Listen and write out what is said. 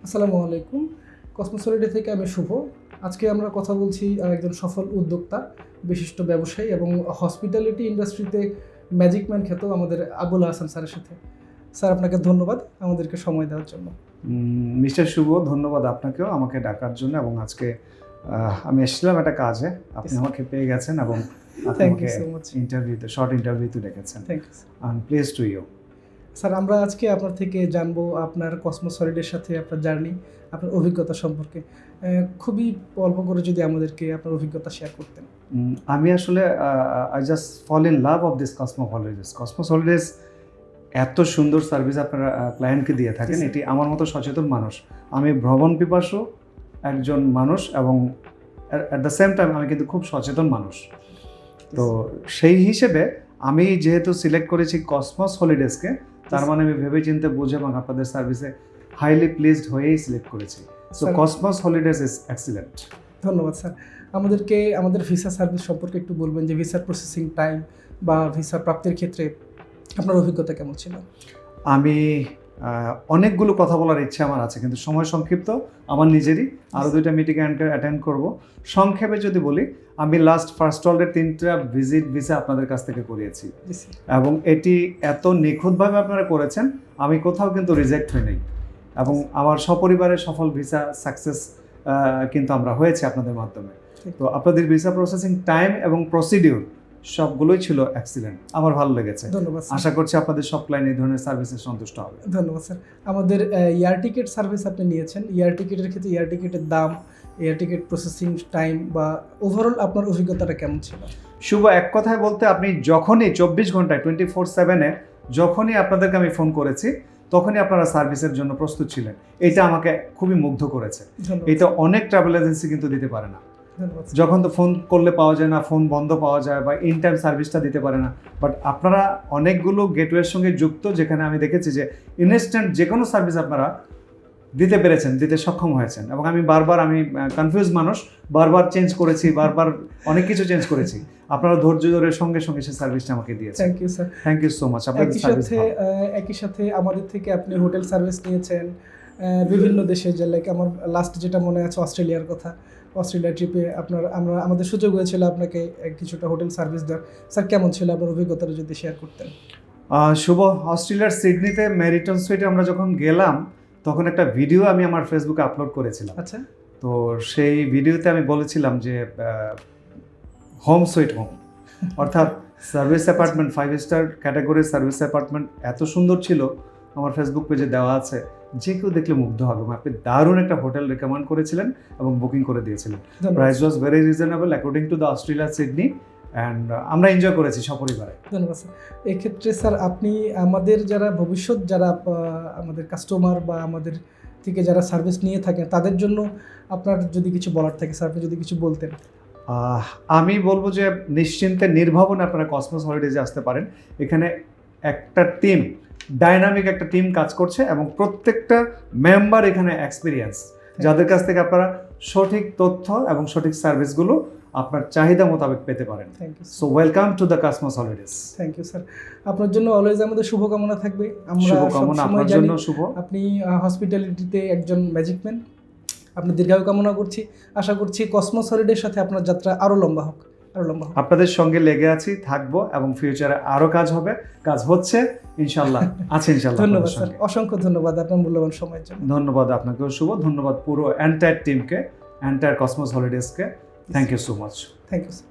আসসালামু আলাইকুম। Cosmos holiday থেকে আমি শুভ। আজকে আমরা কথা বলছি একজন সফল উদ্যোক্তা, বিশিষ্ট ব্যবসায়ী এবং হসপিটালিটি ইন্ডাস্ট্রিতে ম্যাজিক ম্যান খ্যাত আমাদের আবুল হাসান স্যারের সাথে। স্যার, আপনাকে ধন্যবাদ আমাদেরকে সময় দেওয়ার জন্য। মিস্টার শুভ, ধন্যবাদ আপনাকেও আমাকে ডাকার জন্য। এবং আজকে আমি এসেছিলাম একটা কাজে, আপনি আমাকে পেয়ে গেছেন এবং আপনি থ্যাংক আমাকে ইউ সো মাচ। ইন্টারভিউতে শর্ট ইন্টারভিউতে ডেকেছেন। Thank you. I am place to you. Sir, আমরা আজকে আপনার থেকে জানবো আপনার কসমোস হলিডের সাথে আপনার জার্নি, আপনার অভিজ্ঞতা সম্পর্কে। খুবই অল্প করে যদি আমাদেরকে আপনার অভিজ্ঞতা শেয়ার করতেন। আমি আসলে I just fall in love of this Cosmos Holidays. Cosmos Holidays এত সুন্দর সার্ভিস আপনারা ক্লায়েন্টকে দিয়ে থাকেন, এটি আমার মতো সচেতন মানুষ, আমি ভ্রমণ পিপাসু একজন মানুষ এবং অ্যাট দ্য সেম টাইম আমি কিন্তু খুব সচেতন মানুষ। তো সেই হিসেবে আমি যেহেতু সিলেক্ট করেছি কসমোস হলিডেজকে, তার মানে আমি ভেবে চিন্তে বুঝে এবং আপনাদের সার্ভিসে হাইলি প্লিজড হয়েই সিলেক্ট করেছি। So Cosmos holidays is excellent. ধন্যবাদ স্যার। আমাদেরকে আমাদের ভিসা সার্ভিস সম্পর্কে একটু বলবেন যে ভিসার প্রসেসিং টাইম বা ভিসা প্রাপ্তির ক্ষেত্রে আপনার অভিজ্ঞতা কেমন ছিল? আমি অনেকগুলো কথা বলার ইচ্ছে আমার আছে, কিন্তু সময় সংক্ষিপ্ত আমার নিজেরই, আরও 2টা মিটিং অ্যাটেন্ড করব। সংক্ষেপে যদি বলি, আমি ফার্স্ট ওয়ার্ল্ডের 3টা ভিসা আপনাদের কাছ থেকে করিয়েছি এবং এটি এত নিখুঁতভাবে আপনারা করেছেন, আমি কোথাও কিন্তু রিজেক্ট হই নাই এবং আমার সপরিবারের সফল ভিসা সাকসেস কিন্তু আমরা হয়েছে আপনাদের মাধ্যমে। তো আপনাদের ভিসা প্রসেসিং টাইম এবং প্রসিডিউর সবগুলোই ছিল এক্সিলেন্ট, আমার ভালো লেগেছে। ধন্যবাদ। আশা করছি আপনাদের সব ক্লায়েন্ট এই ধরনের সার্ভিসে সন্তুষ্ট হবে। ধন্যবাদ স্যার। আমাদের এয়ার টিকিট সার্ভিস আপনি নিয়েছেন, এয়ার টিকিটের ক্ষেত্রে এয়ার টিকিটের দাম, এয়ার টিকিট প্রসেসিং টাইম বা ওভারঅল আপনার অভিজ্ঞতাটা কেমন ছিল? শুভ, এক কথায় বলতে আপনি যখনই 24 ঘন্টায় 24/7 যখনই আপনাদেরকে আমি ফোন করেছি তখনই আপনারা সার্ভিসের জন্য প্রস্তুত ছিলেন, এটা আমাকে খুবই মুগ্ধ করেছে। এটা অনেক ট্রাভেল এজেন্সি কিন্তু দিতে পারে না। যখন তো ফোন করলে পাওয়া যায় না, ফোন বন্ধ পাওয়া যায় বা ইন টাইম সার্ভিসটা দিতে পারে না, বাট আপনারা অনেকগুলো গেটওয়ের সঙ্গে যুক্ত, যেখানে আমি দেখেছি যে ইনস্ট্যান্ট যে কোনো সার্ভিস আপনারা দিতে পেরেছেন, দিতে সক্ষম হয়েছেন। এবং আমি কনফিউজ মানুষ, বারবার চেঞ্জ করেছি, বারবার অনেক কিছু চেঞ্জ করেছি, আপনারা ধৈর্য ধরে সঙ্গে সঙ্গে সেই সার্ভিসটা আমাকে দিয়েছেন। Thank you sir. Thank you so much. একই সাথে আমাদের থেকে আপনি হোটেল সার্ভিস নিয়েছেন বিভিন্ন দেশে, যে লাইক আমার লাস্ট যেটা মনে আছে অস্ট্রেলিয়ার কথা। অস্ট্রেলিয়া ট্রিপে আমাদের সুযোগ হয়েছিল আপনাকে কিছুটা হোটেল সার্ভিস দেওয়ার। স্যার, কেমন ছিল আপনার অভিজ্ঞতাটা যদি শেয়ার করতেন? শুভ, অস্ট্রেলিয়ার সিডনিতে ম্যারিটন সুইটে আমরা যখন গেলাম তখন একটা ভিডিও আমি আমার ফেসবুকে আপলোড করেছিলাম। আচ্ছা। তো সেই ভিডিওতে আমি বলেছিলাম যে হোম সুইট হোম, অর্থাৎ সার্ভিস অ্যাপার্টমেন্ট, 5 স্টার ক্যাটাগরির সার্ভিস অ্যাপার্টমেন্ট এত সুন্দর ছিল, আমার ফেসবুক পেজে দেওয়া আছে, যে কেউ দেখলে মুগ্ধ হবে। আপনি দারুণ একটা হোটেল রেকমেন্ড করেছিলেন এবং বুকিং করে দিয়েছিলেন। Price was very reasonable according to the Australia Sydney, and আমরা এনজয় করেছি সপরিবারে। ধন্যবাদ স্যার। এক্ষেত্রে স্যার আপনি আমাদের যারা ভবিষ্যৎ যারা আমাদের কাস্টমার বা আমাদের থেকে যারা সার্ভিস নিয়ে থাকেন তাদের জন্য আপনার যদি কিছু বলার থাকে স্যার, আপনি যদি কিছু বলতেন। আমি বলবো যে নিশ্চিন্তে নির্ভাবনে আপনারা কসমোস হলিডেজে আসতে পারেন। এখানে একটা টিম, ডাইনামিক একটা টিম কাজ করছে এবং প্রত্যেকটা মেম্বার এখানে এক্সপিরিয়েন্স, যাদের কাছ থেকে আপনারা সঠিক তথ্য এবং সঠিক সার্ভিসগুলো আপনার চাহিদা মোতাবেক পেতে পারেন। So welcome to the Cosmos Holidays. Thank you sir. আপনার জন্য অলওয়েজ আমাদের শুভকামনা থাকবে। আমরা শুভকামনা আপনার জন্য। শুভ, আপনি হসপিটালিটিতে একজন ম্যাজিক ম্যান, আপনি দীর্ঘায়ু কামনা করছি। আশা করছি কসমোস হলিডের সাথে আপনার যাত্রা আরও লম্বা হোক, আরও লম্বা হোক। আপনাদের সঙ্গে লেগে আছি, থাকবো এবং ফিউচারে আরও কাজ হবে, কাজ হচ্ছে ইনশাল্লাহ, আছে ইনশাল্লাহ। ধন্যবাদ স্যার, অসংখ্য ধন্যবাদ আপনার মূল্যবান সময়ের জন্য। ধন্যবাদ আপনাকেও শুভ, ধন্যবাদ পুরো এন্টায়ার টিমকে, এন্টায়ার কসমোস হলিডেজকে। Thank you so much. Thank you sir.